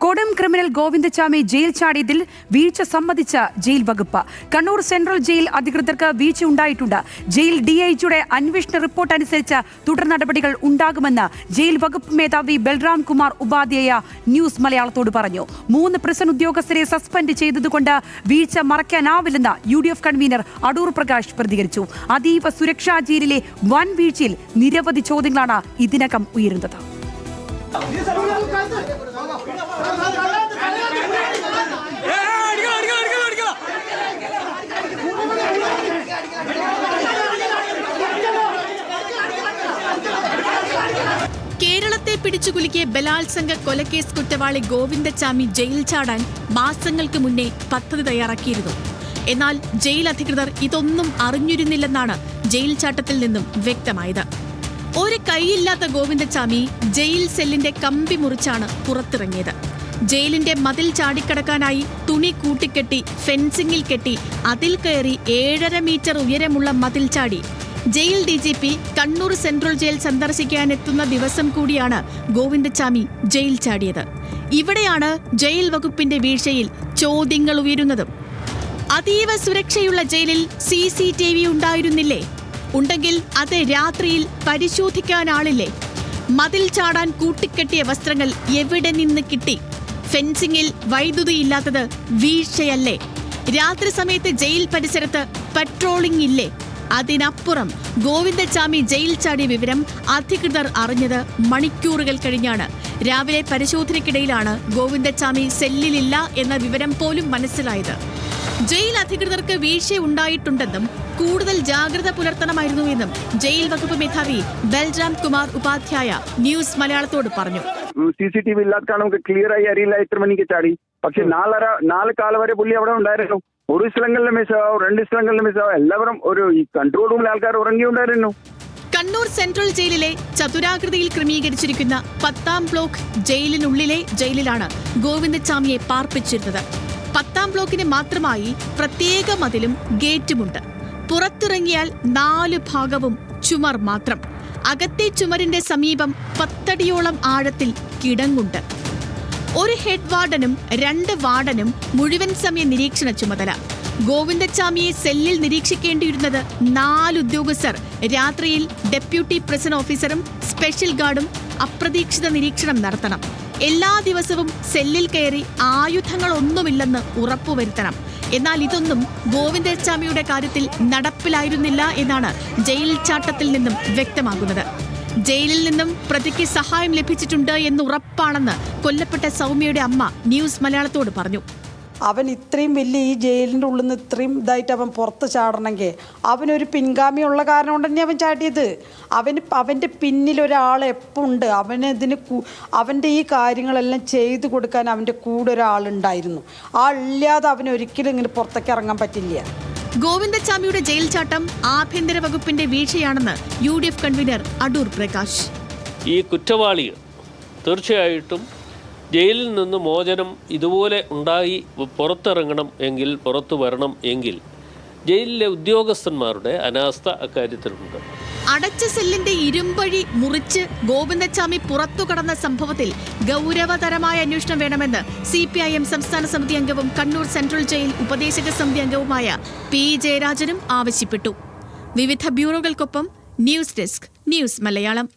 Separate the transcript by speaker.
Speaker 1: കൊടും criminal Govindachami jail ചാടിയതിൽ വീഴ്ച സമ്മതിച്ച jail വകുപ്പ്. കണ്ണൂർ സെൻട്രൽ ജയിൽ അധികൃതർക്ക് വീഴ്ച ഉണ്ടായിട്ടുണ്ട്. ജയിൽ ഡിഐജിയുടെ അന്വേഷണ റിപ്പോർട്ട് അനുസരിച്ച് തുടർ നടപടികൾ ഉണ്ടാകുമെന്ന് ജയിൽ വകുപ്പ് മേധാവി ബൽറാം കുമാർ ഉപാധ്യായ ന്യൂസ് മലയാളത്തോട് പറഞ്ഞു. 3 പ്രിസൺ ഉദ്യോഗസ്ഥരെ സസ്പെൻഡ് ചെയ്തതുകൊണ്ട് വീഴ്ച മറയ്ക്കാനാവില്ലെന്ന് UDF കൺവീനർ അടൂർ പ്രകാശ് പ്രതികരിച്ചു. അതീവ സുരക്ഷാ ജയിലിലെ വൻ വീഴ്ചയിൽ നിരവധി ചോദ്യങ്ങളാണ് ഇതിനകം ഉയരുന്നത്.
Speaker 2: കേരളത്തെ പിടിച്ചുകുലുക്കിയ ബലാത്സംഗ കൊലക്കേസ് കുറ്റവാളി ഗോവിന്ദച്ചാമി ജയിൽ ചാടാൻ മാസങ്ങൾക്ക് മുന്നേ പദ്ധതി തയ്യാറാക്കിയിരുന്നു. എന്നാൽ ജയിൽ അധികൃതർ ഇതൊന്നും അറിഞ്ഞിരുന്നില്ലെന്നാണ് ജയിൽ ചാട്ടത്തിൽ നിന്നും വ്യക്തമായത്. ഒരു കൈയില്ലാത്ത ഗോവിന്ദച്ചാമി ജയിൽ സെല്ലിന്റെ കമ്പി മുറിച്ചാണ് പുറത്തിറങ്ങിയത്. ജയിലിന്റെ മതിൽ ചാടിക്കടക്കാനായി തുണി കൂട്ടിക്കെട്ടി ഫെൻസിംഗിൽ കെട്ടി അതിൽ കയറി 7.5 മീറ്റർ ഉയരമുള്ള മതിൽ ചാടി jail DGP Kannur central jail സന്ദർശിക്കാനെത്തുന്ന ദിവസം കൂടിയാണ് ഗോവിന്ദച്ചാമി ജയിൽ ചാടിയത്. ഇവിടെയാണ് ജയിൽ വകുപ്പിന്റെ വീഴ്ചയിൽ ചോദ്യങ്ങൾ ഉയരുന്നതും. അതീവ സുരക്ഷയുള്ള ജയിലിൽ CCTV ഉണ്ടായിരുന്നില്ലേ? ഉണ്ടെങ്കിൽ അത് രാത്രിയിൽ പരിശോധിക്കാനാളില്ലേ? മതിൽ ചാടാൻ കൂട്ടിക്കെട്ടിയ വസ്ത്രങ്ങൾ എവിടെ നിന്ന് കിട്ടി? ഫെൻസിംഗിൽ വൈദ്യുതിയില്ലാത്തത് വീഴ്ചയല്ലേ? രാത്രി സമയത്ത് ജയിൽ പരിസരത്ത് പട്രോളിംഗ് ഇല്ലേ? അതിനപ്പുറം ഗോവിന്ദച്ചാമി ജയിൽ ചാടിയ വിവരം അധികൃതർ അറിഞ്ഞത് മണിക്കൂറുകൾ കഴിഞ്ഞാണ്. രാവിലെ പരിശോധനയ്ക്കിടയിലാണ് ഗോവിന്ദച്ചാമി സെല്ലിലില്ല എന്ന വിവരം പോലും മനസ്സിലായത്. ജയിൽ അധികൃതർക്ക് വീഴ്ച ഉണ്ടായിട്ടുണ്ടെന്നും കൂടുതൽ ജാഗ്രത പുലർത്തണമായിരുന്നുവെന്നും ജയിൽ വകുപ്പ് മേധാവി ബൽറാം കുമാർ ഉപാധ്യായ ന്യൂസ് മലയാളത്തോട് പറഞ്ഞു.
Speaker 3: CCTV ഇല്ലാത്ത നമുക്ക് ക്ലിയർ ആയി അറിയില്ല എത്ര മണിക്ക് ചാടി. പക്ഷെ 4 കാലം വരെ പുള്ളി അവിടെ ഉണ്ടായിരുന്നു. ഒരു സ്ഥലങ്ങളിൽ മിസ്സാവും, 2 സ്ഥലങ്ങളിൽ മിസ്സാവും. എല്ലാവരും ഈ കൺട്രോൾ റൂമിൽ ആൾക്കാർ ഉറങ്ങിയുണ്ടായിരുന്നു.
Speaker 2: കണ്ണൂർ സെൻട്രൽ ജയിലിലെ ചതുരാകൃതിയിൽ ക്രമീകരിച്ചിരിക്കുന്ന 10ാം ബ്ലോക്ക് ജയിലിനുള്ളിലെ ജയിലിലാണ് ഗോവിന്ദച്ചാമിയെ പാർപ്പിച്ചിരുന്നത്. 10ാം ബ്ലോക്കിന് മാത്രമായി പ്രത്യേക മതിലും ഗേറ്റുമുണ്ട്. പുറത്തിറങ്ങിയാൽ 4 ഭാഗവും ചുമർ മാത്രം. അകത്തെ ചുമരിന്റെ സമീപം 10 അടിയോളം ആഴത്തിൽ കിടങ്ങുണ്ട്. ഒരു ഹെഡ് വാർഡനും 2 വാർഡനും മുഴുവൻ സമയ നിരീക്ഷണ ചുമതല. ഗോവിന്ദച്ചാമിയെ സെല്ലിൽ നിരീക്ഷിക്കേണ്ടിയിരുന്നത് 4 ഉദ്യോഗസ്ഥർ. രാത്രിയിൽ ഡെപ്യൂട്ടി പ്രിസൺ ഓഫീസറും സ്പെഷ്യൽ ഗാർഡും അപ്രതീക്ഷിത നിരീക്ഷണം നടത്തണം. എല്ലാ ദിവസവും സെല്ലിൽ കയറി ആയുധങ്ങളൊന്നുമില്ലെന്ന് ഉറപ്പുവരുത്തണം. എന്നാൽ ഇതൊന്നും ഗോവിന്ദച്ചാമിയുടെ കാര്യത്തിൽ നടപ്പിലായിരുന്നില്ല എന്നാണ് ജയിൽ ചാട്ടത്തിൽ നിന്നും വ്യക്തമാകുന്നത്. ജയിലിൽ നിന്നും പ്രതിക്ക് സഹായം ലഭിച്ചിട്ടുണ്ട് എന്ന് ഉറപ്പാണെന്ന് കൊല്ലപ്പെട്ട സൗമ്യയുടെ അമ്മ ന്യൂസ് മലയാളത്തോട് പറഞ്ഞു.
Speaker 4: അവൻ ഇത്രയും വലിയ ഈ ജയിലിൻ്റെ ഉള്ളിൽ നിന്ന് ഇത്രയും ഇതായിട്ട് അവൻ പുറത്ത് ചാടണമെങ്കിൽ അവനൊരു പിൻഗാമിയുള്ള കാരണം കൊണ്ട് തന്നെ അവൻ ചാടിയത്. അവൻ്റെ പിന്നിൽ ഒരാൾ എപ്പോൾ ഉണ്ട്. അവൻ്റെ ഈ കാര്യങ്ങളെല്ലാം ചെയ്തു കൊടുക്കാൻ അവൻ്റെ കൂടെ ഒരാളുണ്ടായിരുന്നു. ഇല്ലാതെ അവനൊരിക്കലും ഇങ്ങനെ പുറത്തേക്ക് ഇറങ്ങാൻ പറ്റില്ല.
Speaker 2: ഗോവിന്ദച്ചാമിയുടെ ജയിൽ ചാട്ടം ആഭ്യന്തര വകുപ്പിന്റെ വീഴ്ചയാണെന്ന് UDF കൺവീനർ അടൂർ പ്രകാശ്.
Speaker 5: ഈ കുറ്റവാളികൾ തീർച്ചയായിട്ടും ജയിലിൽ നിന്ന് മോചനം ഇതുപോലെ ഉണ്ടായി പുറത്തിറങ്ങണം എങ്കിൽ, പുറത്തു വരണം എങ്കിൽ ജയിലിലെ ഉദ്യോഗസ്ഥന്മാരുടെ അനാസ്ഥ അക്കാര്യത്തിലുണ്ട്.
Speaker 2: അടച്ച സെല്ലിന്റെ ഇരുമ്പഴി മുറിച്ച് ഗോവിന്ദച്ചാമി പുറത്തു കടന്ന സംഭവത്തിൽ ഗൗരവതരമായ അന്വേഷണം വേണമെന്ന് CPIM സംസ്ഥാന സമിതി അംഗവും കണ്ണൂർ സെൻട്രൽ ജയിൽ ഉപദേശക സമിതി അംഗവുമായ P ജയരാജനും ആവശ്യപ്പെട്ടു. വിവിധ ബ്യൂറോകൾക്കൊപ്പം ന്യൂസ് ഡെസ്ക് ന്യൂസ് മലയാളം.